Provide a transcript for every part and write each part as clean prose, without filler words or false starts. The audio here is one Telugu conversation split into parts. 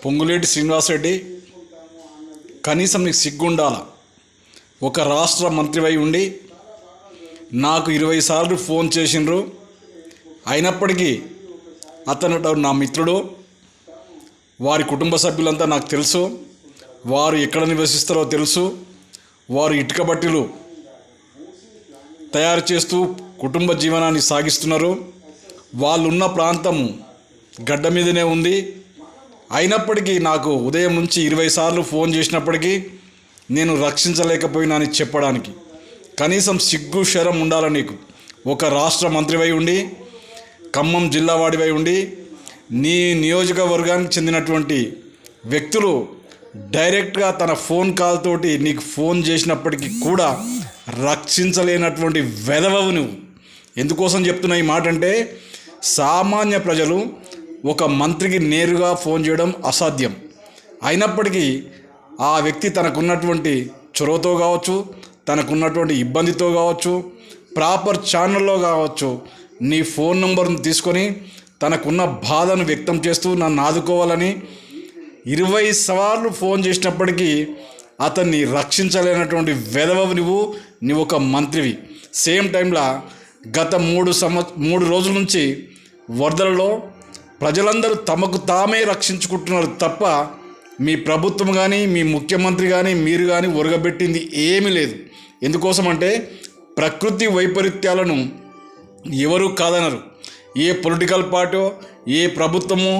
పొంగులేటి శ్రీనివాసరెడ్డి, కనీసం నీకు సిగ్గుండాలా? ఒక రాష్ట్ర మంత్రివై ఉండి నాకు 20 సార్లు ఫోన్ చేసిండ్రు. అయినప్పటికీ అతను నా మిత్రుడు, వారి కుటుంబ సభ్యులంతా నాకు తెలుసు, వారు ఎక్కడ నివసిస్తారో తెలుసు, వారు ఇటుక బట్టీలు తయారు చేస్తూ కుటుంబ జీవనాన్ని సాగిస్తున్నారు. వాళ్ళు ఉన్న ప్రాంతము గడ్డ మీదనే ఉంది. అయినప్పటికీ నాకు ఉదయం నుంచి 20 సార్లు ఫోన్ చేసినప్పటికీ నేను రక్షించలేకపోయినా అని చెప్పడానికి కనీసం సిగ్గు శరం ఉండాలి నీకు. ఒక రాష్ట్ర మంత్రివై ఉండి, ఖమ్మం జిల్లా వాడివై ఉండి, నీ నియోజకవర్గానికి చెందినటువంటి వ్యక్తులు డైరెక్ట్గా తన ఫోన్ కాల్ తోటి నీకు ఫోన్ చేసినప్పటికీ కూడా రక్షించలేనటువంటి వెధవవు నువ్వు. ఎందుకోసం చెప్తున్నా ఈ మాట అంటే, సామాన్య ప్రజలు ఒక మంత్రికి నేరుగా ఫోన్ చేయడం అసాధ్యం. అయినప్పటికీ ఆ వ్యక్తి తనకున్నటువంటి చొరవతో కావచ్చు, తనకున్నటువంటి ఇబ్బందితో కావచ్చు, ప్రాపర్ ఛానల్లో కావచ్చు, నీ ఫోన్ నంబర్ను తీసుకొని తనకున్న బాధను వ్యక్తం చేస్తూ నన్ను ఆదుకోవాలని 20 సార్లు ఫోన్ చేసినప్పటికీ అతన్ని రక్షించలేనటువంటి వెధవవు నువ్వు ఒక మంత్రివి. సేమ్ టైంలో గత 3 రోజుల నుంచి వరదలలో ప్రజలందరూ తమకు తామే రక్షించుకుంటున్నారు తప్ప మీ ప్రభుత్వం కానీ, మీ ముఖ్యమంత్రి కానీ, మీరు కానీ ఒరగబెట్టింది ఏమీ లేదు. ఎందుకోసం అంటే, ప్రకృతి వైపరీత్యాలను ఎవరు కాదనరు. ఏ పొలిటికల్ పార్టీ, ఏ ప్రభుత్వమో,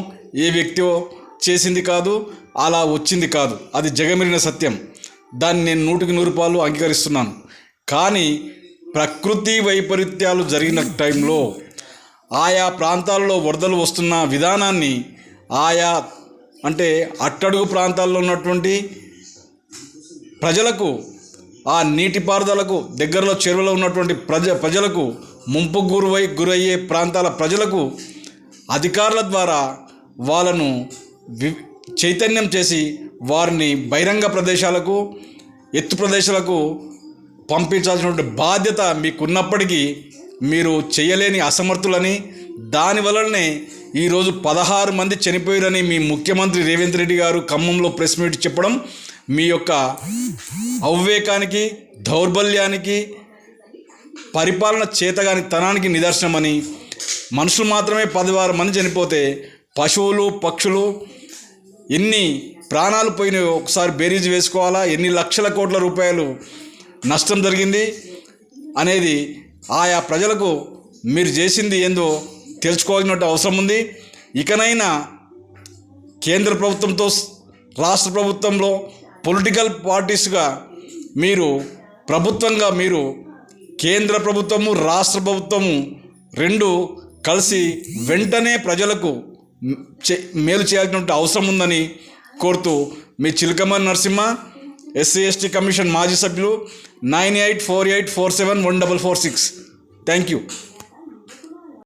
ఏ వ్యక్తియో చేసింది కాదు, అలా వచ్చింది కాదు. అది జగమెరిగిన సత్యం. దాన్ని నేను 100కి 100 అంగీకరిస్తున్నాను. కానీ ప్రకృతి వైపరీత్యాలు జరిగిన టైంలో ఆయా ప్రాంతాల్లో వరదలు వస్తున్న విధానాన్ని, ఆయా అంటే అట్టడుగు ప్రాంతాల్లో ఉన్నటువంటి ప్రజలకు, ఆ నీటిపారుదలకు దగ్గరలో చెరువులో ఉన్నటువంటి ప్రజలకు, ముంపు గురయ్యే ప్రాంతాల ప్రజలకు అధికారుల ద్వారా వాళ్ళను చైతన్యం చేసి వారిని బహిరంగ ప్రదేశాలకు, ఎత్తు ప్రదేశాలకు పంపించాల్సినటువంటి బాధ్యత మీకున్నప్పటికీ మీరు చేయలేని అసమర్థులని, దానివల్లనే ఈరోజు 16 మంది చనిపోయారని మీ ముఖ్యమంత్రి రేవంత్ రెడ్డి గారు ఖమ్మంలో ప్రెస్ మీట్ చెప్పడం మీ యొక్క అవివేకానికి, దౌర్బల్యానికి, పరిపాలన చేతగాని తనానికి నిదర్శనమని. మనుషులు మాత్రమే 16 మంది చనిపోతే పశువులు, పక్షులు ఎన్ని ప్రాణాలు పోయినాయో ఒకసారి బేరీజు వేసుకోవాలా. ఎన్ని లక్షల కోట్ల రూపాయలు నష్టం జరిగింది అనేది ఆయా ప్రజలకు మీరు చేసింది ఏందో తెలుసుకోవాల్సిన అవసరం ఉంది. ఇకనైనా కేంద్ర ప్రభుత్వంతో, రాష్ట్ర ప్రభుత్వంలో పొలిటికల్ పార్టీస్గా మీరు, ప్రభుత్వంగా మీరు, కేంద్ర ప్రభుత్వము, రాష్ట్ర ప్రభుత్వము రెండు కలిసి వెంటనే ప్రజలకు మేలు చేయాల్సినటువంటి అవసరం ఉందని కోరుతూ మీ Chilakamarri Narasimha, SC ST commission మాజీ సభ్యులు, 9848471446. Thank you.